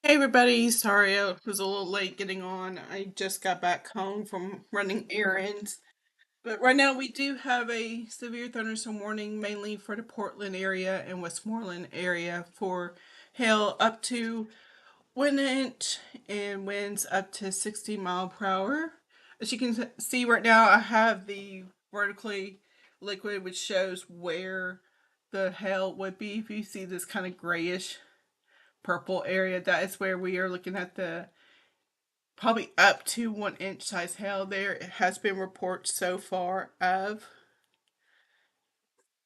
Hey everybody, sorry I was a little late getting on. I just got back home from running errands. But right now we do have a severe thunderstorm warning mainly for the Portland area and Westmoreland area for hail up to 1 inch and winds up to 60 mph. As you can see right now, I have the vertically liquid which shows where the hail would be. If you see this kind of grayish purple area, that is where we are looking at the probably up to 1 inch size hail. There has been reports so far of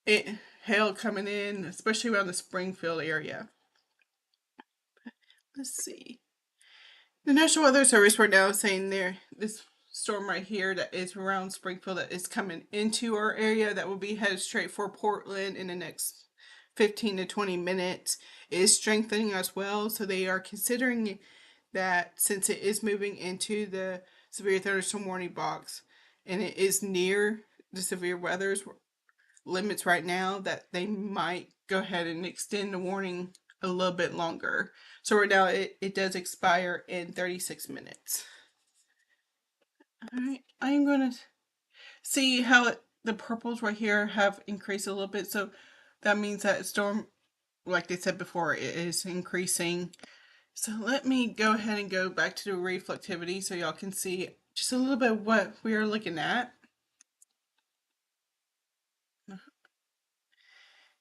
it hail coming in, especially around the Springfield area. Let's see. The National Weather Service right now is saying there this storm right here that is around Springfield that is coming into our area that will be headed straight for Portland in the next 15 to 20 minutes is strengthening as well. So they are considering that since it is moving into the severe thunderstorm warning box and it is near the severe weather's limits right now, that they might go ahead and extend the warning a little bit longer. So right now it does expire in 36 minutes. Alright, I'm gonna see how the purples right here have increased a little bit. So that means that storm, like they said before, it is increasing. So let me go ahead and go back to the reflectivity so y'all can see just a little bit what we are looking at.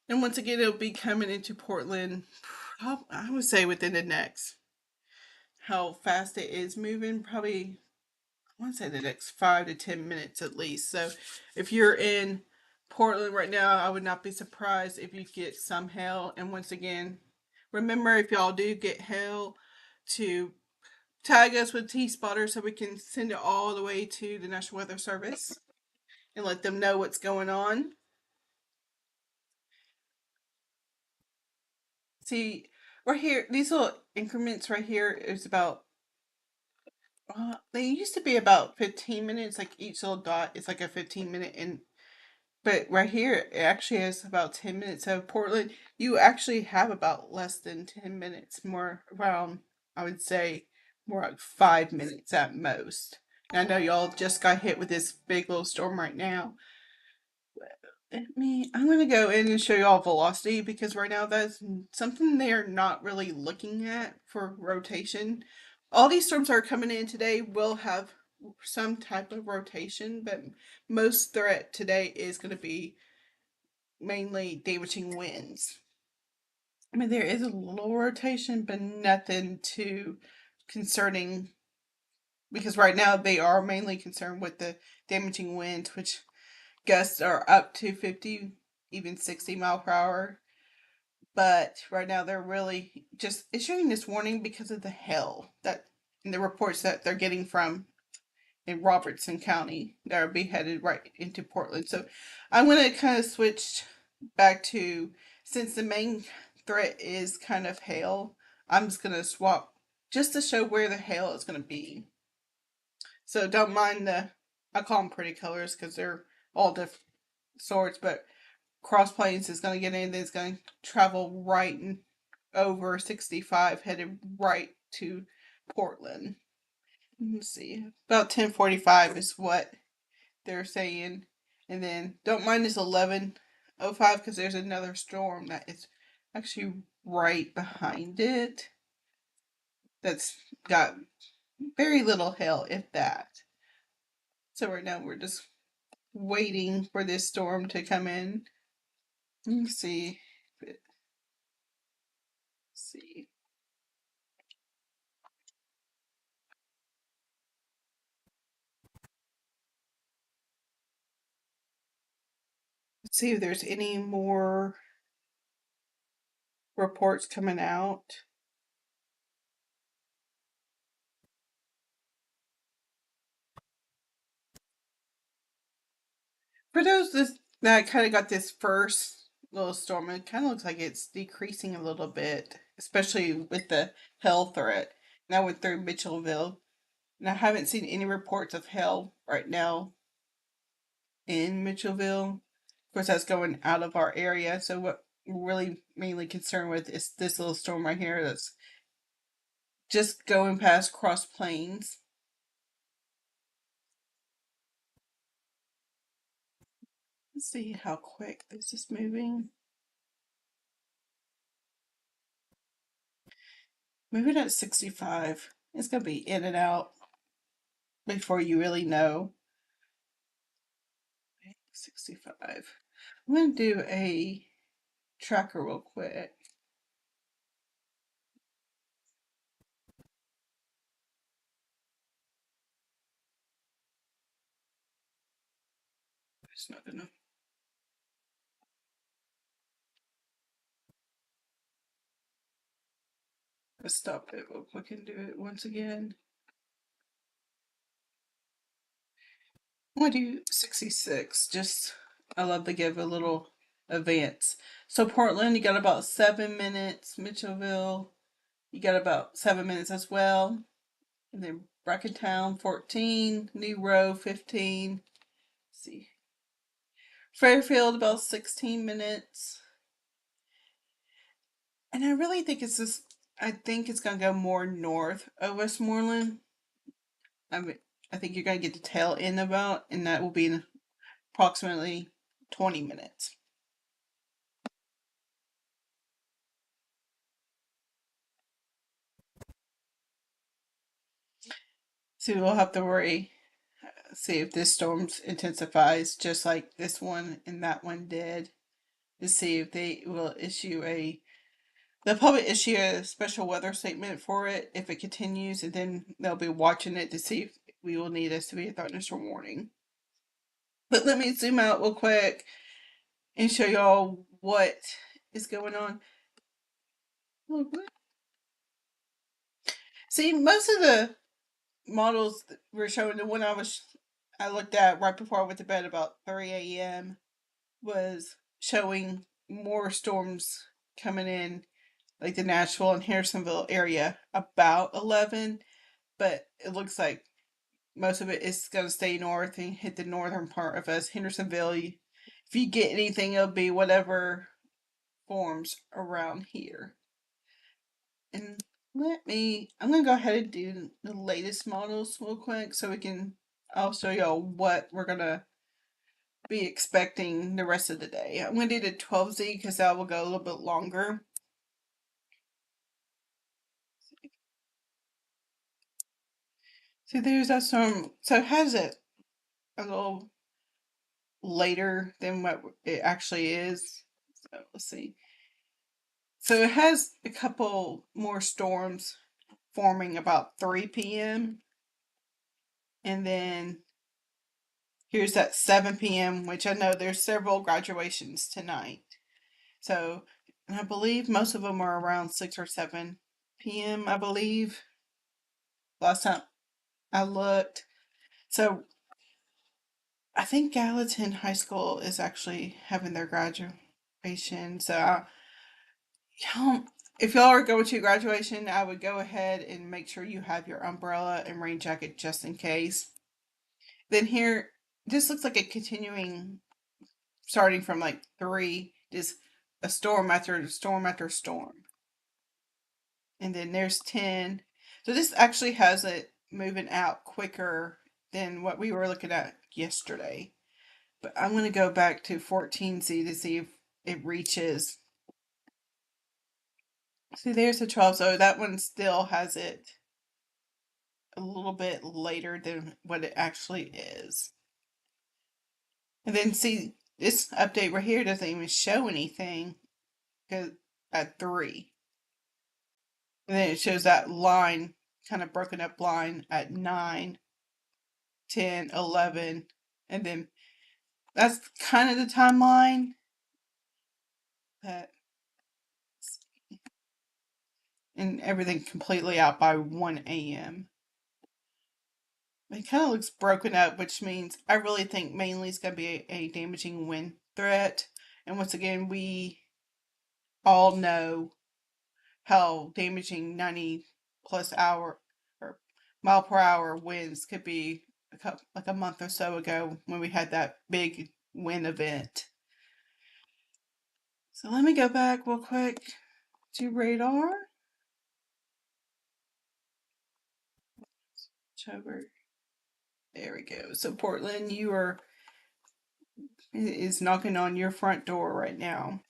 And once again, it'll be coming into Portland, I would say within the next, how fast it is moving, probably, I want to say the next 5 to 10 minutes at least. So if you're in Portland right now, I would not be surprised if you get some hail. And once again, remember, if y'all do get hail, to tag us with T-Spotter so we can send it all the way to the National Weather Service and let them know what's going on. See, right here, these little increments right here is about, they used to be about 15 minutes, like each little dot is like a 15-minute, and but right here it actually has about 10 minutes. So Portland, you actually have about less than 10 minutes, more around, I would say, more like 5 minutes at most. And I know y'all just got hit with this big little storm right now. I'm going to go in and show you all velocity because right now that's something they're not really looking at for rotation. All these storms that are coming in today will have some type of rotation, but most threat today is going to be mainly damaging winds. I mean, there is a little rotation, but nothing too concerning because right now they are mainly concerned with the damaging winds, which gusts are up to 50, even 60 mph. But right now they're really just issuing this warning because of the hail that and the reports that they're getting from in Robertson County that are be headed right into Portland. So I'm going to kind of switch back to, since the main threat is kind of hail, I'm just going to swap just to show where the hail is going to be. So don't mind I call them pretty colors because they're all different sorts, but Cross Plains is going to get in, it's going to travel right over 65, headed right to Portland. Let's see, about 10:45 is what they're saying. And then don't mind this 11:05 because there's another storm that is actually right behind it that's got very little hail, if that. So right now we're just waiting for this storm to come in. Let me see. Let's see. Let's see if there's any more reports coming out. For those that kind of got this first little storm, it kind of looks like it's decreasing a little bit, especially with the hail threat. And I went through Mitchellville, and I haven't seen any reports of hail right now in Mitchellville. Of course, that's going out of our area. So what we're really mainly concerned with is this little storm right here that's just going past Cross Plains. Let's see how quick this is moving. Moving at 65. It's going to be in and out before you really know. 65. I'm going to do a tracker real quick. It's not going to stop it real quick and do it once again. I'm going to do 66. Just, I love to give a little advance. So Portland, you got about 7 minutes. Mitchellville, you got about 7 minutes as well. And then Brackentown, 14. New Row, 15. Let's see. Fairfield, about 16 minutes. And I really think it's just, I think it's going to go more north of Westmoreland. I think you're going to get the tail end about, and that will be in approximately 20 minutes. So we'll have to worry, see if this storm intensifies just like this one and that one did, to see if they will issue they'll probably issue a special weather statement for it if it continues, and then they'll be watching it to see if we will need a severe thunderstorm warning. But let me zoom out real quick and show y'all what is going on. See, most of the models that were showing, the one I looked at right before I went to bed about 3 a.m. was showing more storms coming in, like the Nashville and Harrisonville area, about 11, but it looks like most of it is going to stay north and hit the northern part of us. Hendersonville, if you get anything, it'll be whatever forms around here. And I'm going to go ahead and do the latest models real quick so I'll show y'all what we're going to be expecting the rest of the day. I'm going to do the 12Z because that will go a little bit longer. So there's that storm. So it has it a little later than what it actually is. So let's see. So it has a couple more storms forming about 3 p.m. And then here's that 7 p.m., which I know there's several graduations tonight. So, and I believe most of them are around 6 or 7 p.m., I believe. Last time I looked. So I think Gallatin High School is actually having their graduation. So if y'all are going to graduation, I would go ahead and make sure you have your umbrella and rain jacket just in case. Then here, this looks like a continuing, starting from like 3, just a storm after storm after storm. And then there's 10. So this actually has it moving out quicker than what we were looking at yesterday. But I'm going to go back to 14Z to see if it reaches. See, there's the 12. So that one still has it a little bit later than what it actually is. And then see, this update right here doesn't even show anything at 3. And then it shows that line, kind of broken up line at 9, 10, 11. And then that's kind of the timeline. That, and everything completely out by 1 a.m. It kind of looks broken up, which means I really think mainly it's going to be a damaging wind threat. And once again, we all know how damaging 90 plus hour or mile per hour winds could be like a month or so ago when we had that big wind event. So let me go back real quick to radar. October. There we go. So Portland, you are is knocking on your front door right now.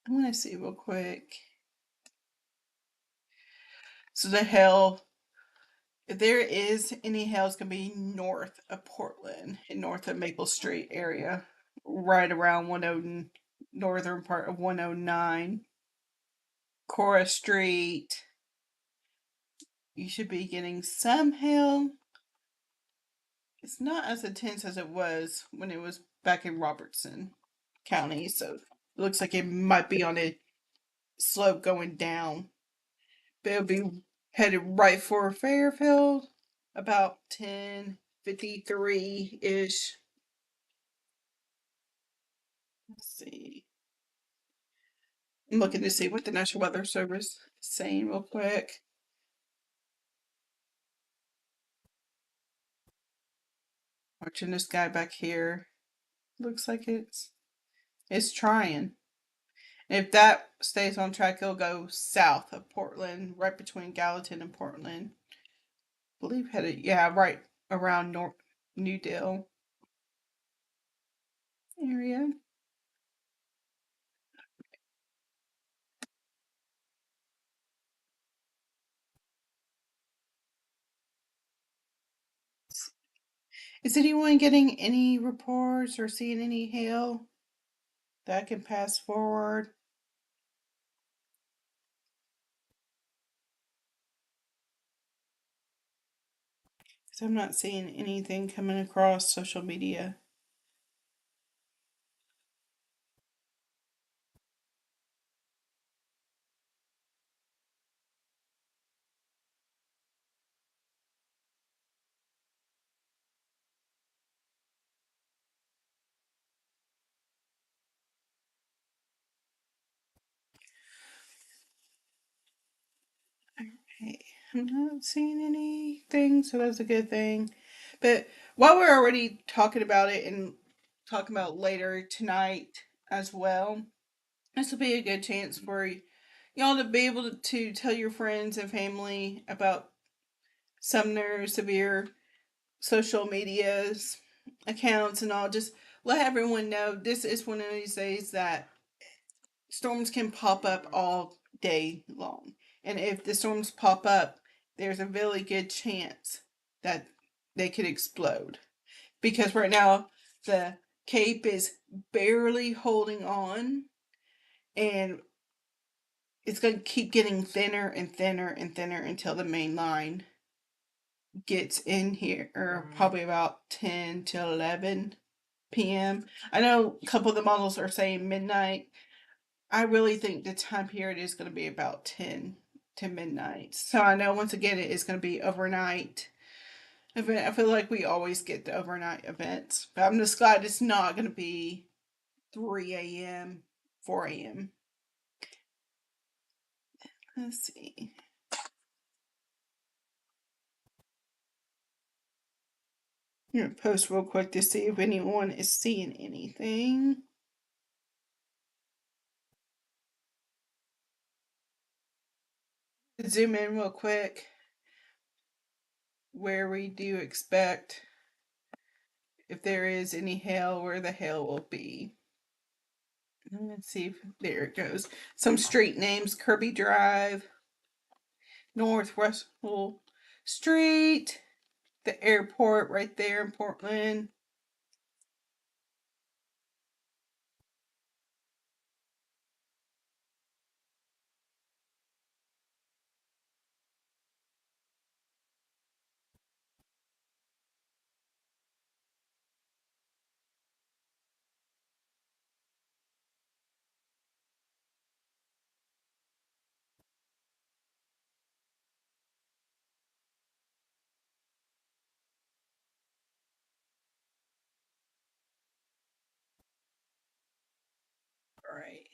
I'm gonna see real quick. So the hail, if there is any hail, it's gonna be north of Portland and north of Maple Street area, right around 10 northern part of 109. Cora Street. You should be getting some hail. It's not as intense as it was when it was back in Robertson County, so it looks like it might be on a slope going down. But it'll be headed right for Fairfield about 10:53 ish. Let's see. I'm looking to see what the National Weather Service is saying real quick. Watching this guy back here. Looks like it's trying. If that stays on track, it'll go south of Portland, right between Gallatin and Portland. I believe headed, yeah, right around North New Deal area. Is anyone getting any reports or seeing any hail that can pass forward? Because I'm not seeing anything coming across social media. Okay, I'm not seeing anything, so that's a good thing. But while we're already talking about it and talking about later tonight as well, this will be a good chance for y'all to be able to tell your friends and family about Sumner Severe social medias accounts and all. Just let everyone know this is one of these days that storms can pop up all day long. And if the storms pop up, there's a really good chance that they could explode. Because right now, the Cape is barely holding on, and it's going to keep getting thinner and thinner and thinner until the main line gets in here, or probably about 10 to 11 p.m. I know a couple of the models are saying midnight. I really think the time period is going to be about 10 to midnight. So I know once again it is going to be overnight event. I feel like we always get the overnight events, but I'm just glad it's not going to be 3 a.m., 4 a.m. Let's see. I'm going to post real quick to see if anyone is seeing anything. Zoom in real quick where we do expect, if there is any hail, where the hail will be. Let's see if there it goes. Some street names: Kirby Drive, North Russell Street, the airport right there in Portland. All right,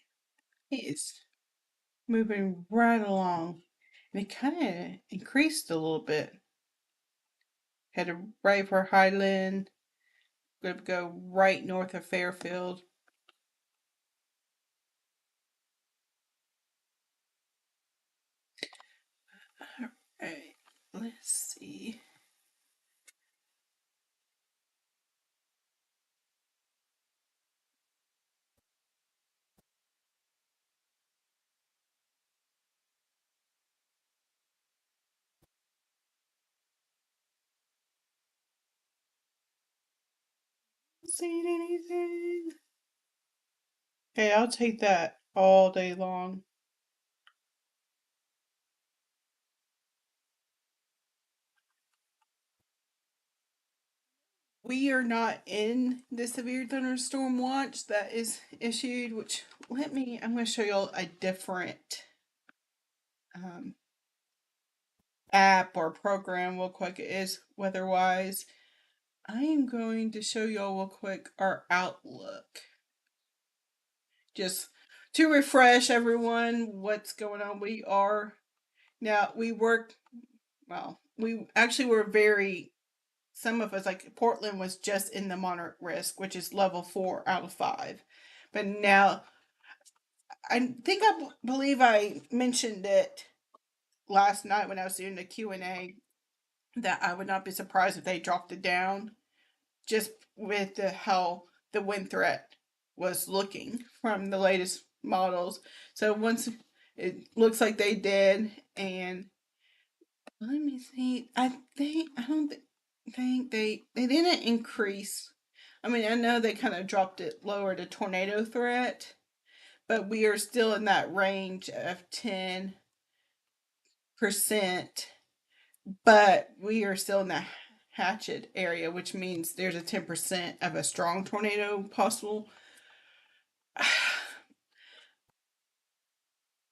it's moving right along, and it kind of increased a little bit. Headed right for Highland. Gonna go right north of Fairfield. All right. Seen anything? Okay, I'll take that all day long. We are not in the severe thunderstorm watch that is issued, which I'm going to show y'all a different um, app or program real quick. It is weather-wise. I am going to show y'all real quick our outlook. Just to refresh everyone what's going on. We work, well, we actually were very, some of us, like Portland was just in the moderate risk, which is level 4 out of 5. But now, I think believe I mentioned it last night when I was doing the Q&A that I would not be surprised if they dropped it down just with how the wind threat was looking from the latest models. So once it looks like they did, and let me see. I don't think they didn't increase. I mean, I know they kind of dropped it lower to tornado threat, but we are still in that range of 10%. But we are still in the hatchet area, which means there's a 10% of a strong tornado possible.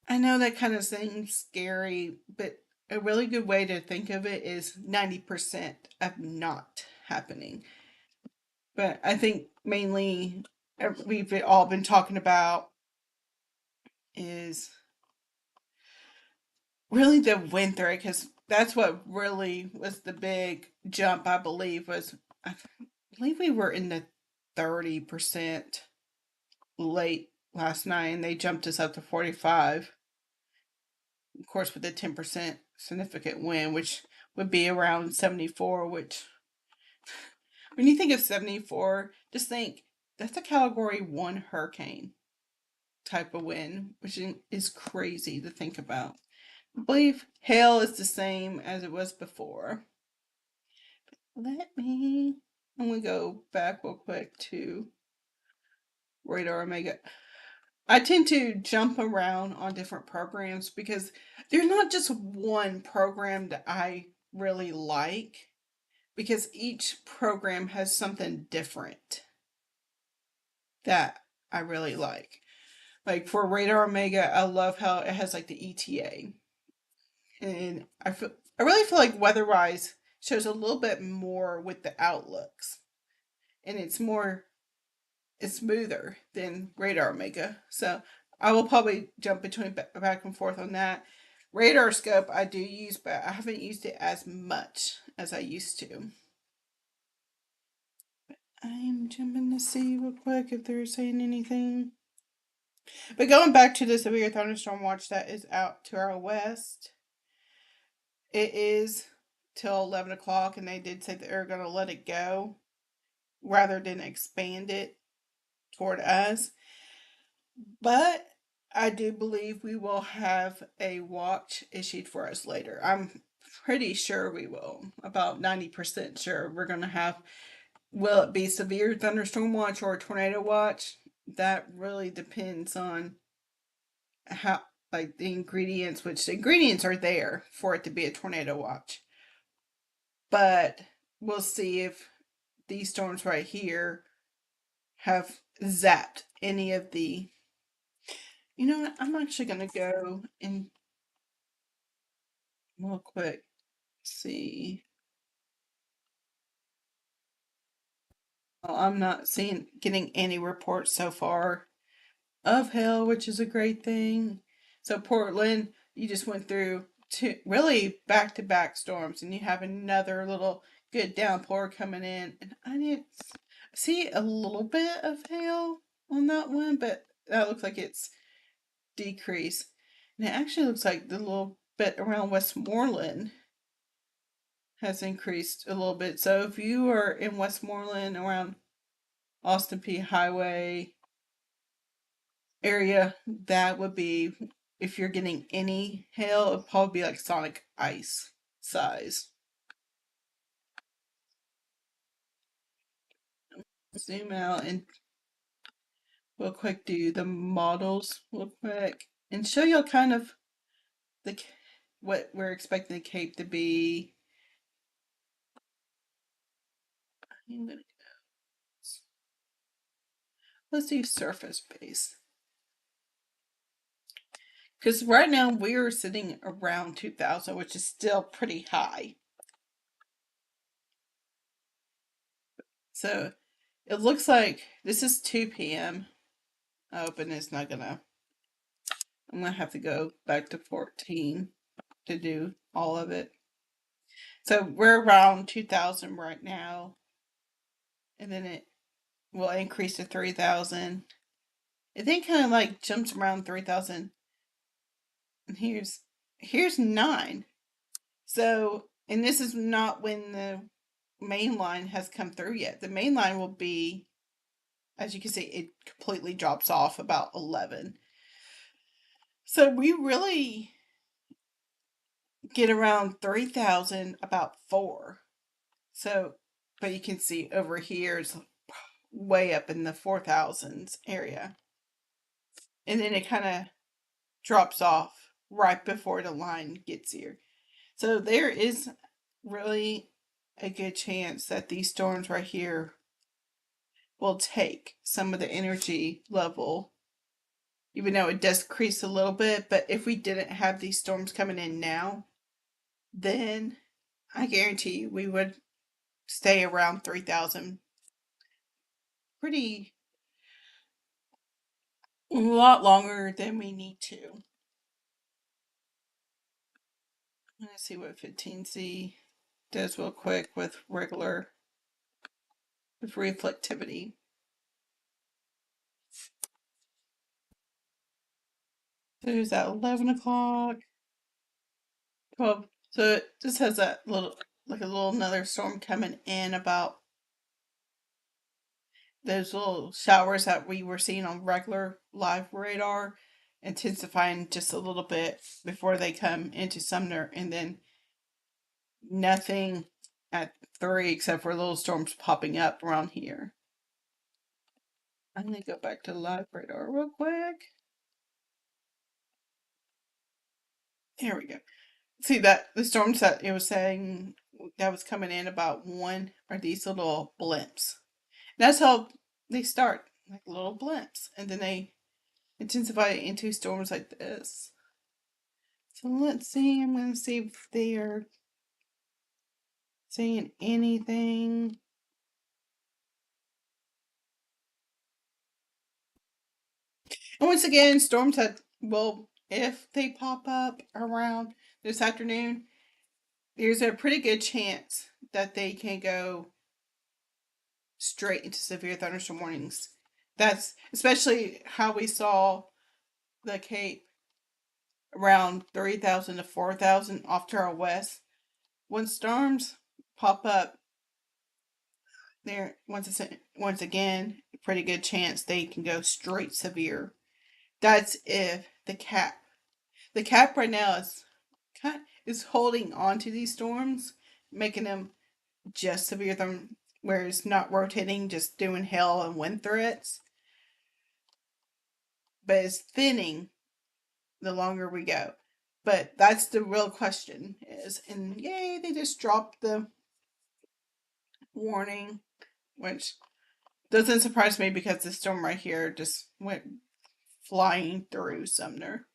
I know that kind of seems scary, but a really good way to think of it is 90% of not happening. But I think mainly we've all been talking about is really the wind threat, because that's what really was the big jump. I believe we were in the 30% late last night, and they jumped us up to 45. Of course, with the 10% significant wind, which would be around 74. Which, when you think of 74, just think that's a Category 1 hurricane type of wind, which is crazy to think about. I believe hail is the same as it was before. I'm going to go back real quick to Radar Omega. I tend to jump around on different programs because there's not just one program that I really like, because each program has something different that I really like. Like for Radar Omega, I love how it has like the ETA. And I really feel like Weatherwise shows a little bit more with the outlooks. And it's smoother than Radar Omega. So I will probably jump between back and forth on that. Radar Scope I do use, but I haven't used it as much as I used to. I'm jumping to see real quick if they're saying anything. But going back to the severe thunderstorm watch that is out to our west, it is till 11 o'clock, and they did say that they're going to let it go rather than expand it toward us. But I do believe we will have a watch issued for us later. I'm pretty sure we will. About 90% sure we're going to have. Will it be severe thunderstorm watch or tornado watch? That really depends on how, like, the ingredients, which the ingredients are there for it to be a tornado watch. But we'll see if these storms right here have zapped any of the. You know what? I'm actually going to go and real quick see. Well, I'm not getting any reports so far of hail, which is a great thing. So Portland, you just went through two really back-to-back storms, and you have another little good downpour coming in. And I didn't see a little bit of hail on that one, but that looks like it's decreased. And it actually looks like the little bit around Westmoreland has increased a little bit. So if you are in Westmoreland around Austin P Highway area, that would be, if you're getting any hail, it'd probably be like Sonic ice size. zoom out and real quick do the models real quick and show y'all kind of the what we're expecting the cape to be. I'm gonna let's do surface base because right now we're sitting around 2,000, which is still pretty high. So it looks like this is 2 p.m. Oh, but it's not gonna. I'm gonna have to go back to 14 to do all of it. So we're around 2,000 right now, and then it will increase to 3,000. It then kind of like jumps around 3,000. And here's 9. So, and this is not when the main line has come through yet. The main line will be, as you can see, it completely drops off about 11. So we really get around 3,000 about 4. So, but you can see over here is way up in the 4,000s area. And then it kind of drops off right before the line gets here. So there is really a good chance that these storms right here will take some of the energy level, even though it does decrease a little bit. But if we didn't have these storms coming in now, then I guarantee you we would stay around 3,000 pretty a lot longer than we need to. Let's see what 15C does real quick with regular, with reflectivity. So there's that 11 o'clock, 12. So it just has that little, like a little another storm coming in about those little showers that we were seeing on regular live radar, intensifying just a little bit before they come into Sumner, and then nothing at 3 except for little storms popping up around here. I'm gonna go back to live radar real quick. There we go. See that the storms that it was saying that was coming in about 1 are these little blimps. That's how they start, like little blimps, and then they intensify into storms like this. So let's see. I'm gonna see if they are saying anything. And once again, storms that will, if they pop up around this afternoon, there's a pretty good chance that they can go straight into severe thunderstorm warnings. That's especially how we saw the Cape around 3,000 to 4,000 off to our west. When storms pop up there, once again, pretty good chance they can go straight severe. That's if the cap right now is holding on to these storms, making them just severe them, where it's not rotating, just doing hail and wind threats. But it's thinning the longer we go. But that's the real question is, and yay, they just dropped the warning, which doesn't surprise me because the storm right here just went flying through Sumner.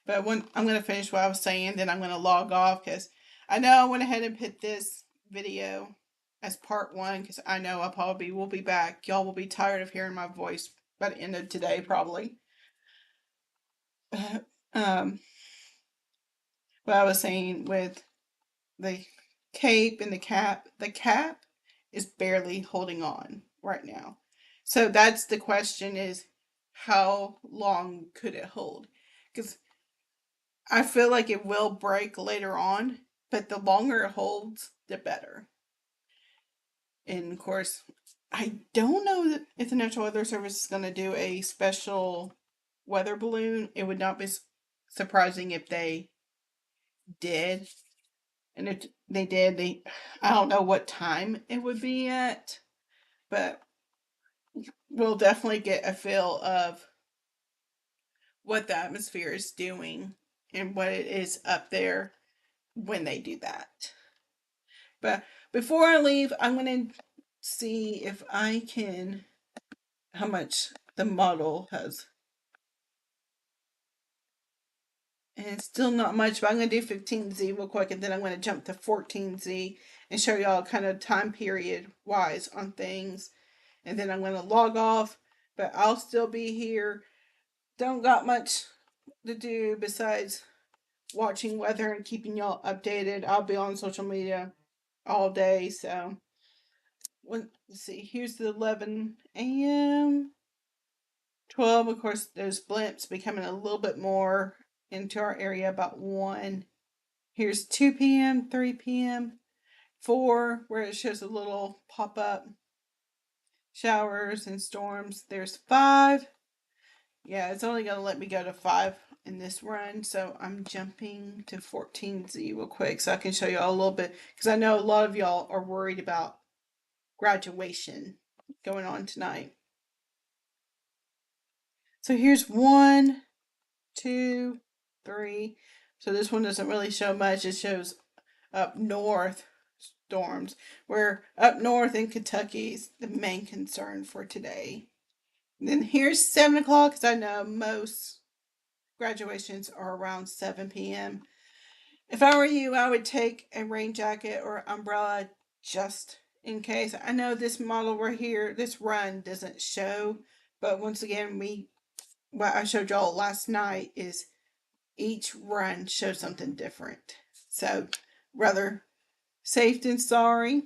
But when I'm going to finish what I was saying, then I'm going to log off because I know I went ahead and put this video as part 1 because I know I probably will be back. Y'all will be tired of hearing my voice by the end of today, probably. What I was saying with the cape and the cap is barely holding on right now. So that's the question is how long could it hold? Because I feel like it will break later on, but the longer it holds, the better. And of course, I don't know if the National Weather Service is going to do a special weather balloon. It would not be surprising if they did. And if they did, I don't know what time it would be at, but we'll definitely get a feel of what the atmosphere is doing and what it is up there when they do that. But before I leave, I'm going to see if I can, how much the model has. And it's still not much, but I'm going to do 15Z real quick, and then I'm going to jump to 14Z and show y'all kind of time period wise on things. And then I'm going to log off, but I'll still be here. Don't got much to do besides watching weather and keeping y'all updated. I'll be on social media all day, so let's see. Here's the 11 a.m. 12. Of course, those blimps becoming a little bit more into our area about 1. Here's 2 p.m., 3 p.m., 4, where it shows a little pop up showers and storms. There's 5. Yeah, it's only going to let me go to 5 in this run, so I'm jumping to 14Z real quick so I can show y'all a little bit, because I know a lot of y'all are worried about graduation going on tonight. So here's 1, 2, 3. So this one doesn't really show much. It shows up north storms, where up north in Kentucky is the main concern for today. And then here's 7 o'clock, because I know most graduations are around 7 p.m. If I were you, I would take a rain jacket or umbrella just in case. I know this model right here, this run doesn't show, but once again, what I showed y'all last night is each run shows something different. So rather safe than sorry.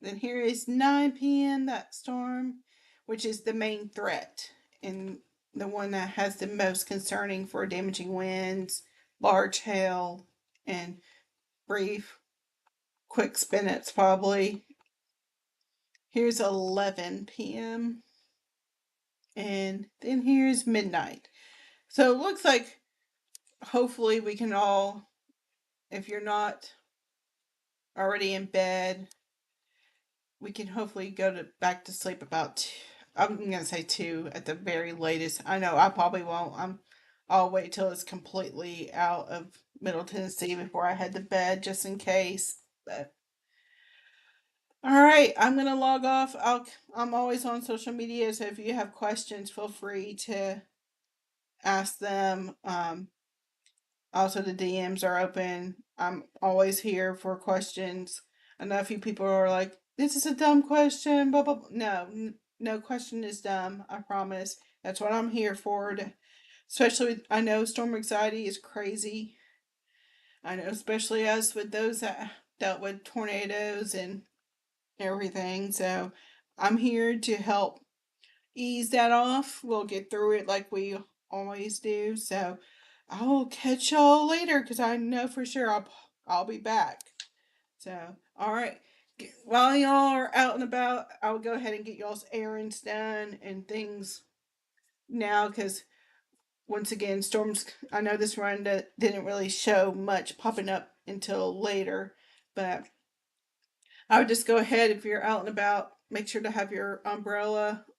Then here is 9 p.m., that storm, which is the main threat and the one that has the most concerning for damaging winds, large hail, and brief, quick spinets probably. Here's 11 p.m. And then here's midnight. So it looks like hopefully we can all, if you're not already in bed, we can hopefully go back to sleep about I'm gonna say 2 at the very latest. I know I probably won't. I'll wait till it's completely out of Middle Tennessee before I head to bed, just in case. But all right, I'm gonna log off. I'm always on social media, so if you have questions, feel free to ask them. Also, the DMs are open. I'm always here for questions. I know a few people are like, "This is a dumb question." Blah blah. Blah. No, no question is dumb. I promise. That's what I'm here for. Especially, I know storm anxiety is crazy. I know, especially us with those that dealt with tornadoes and everything. So, I'm here to help ease that off. We'll get through it like we always do. So I'll catch y'all later, because I know for sure I'll be back. So all right. While y'all are out and about, I'll go ahead and get y'all's errands done and things now, because once again, storms. I know this run didn't really show much popping up until later, but I would just go ahead, if you're out and about, make sure to have your umbrella or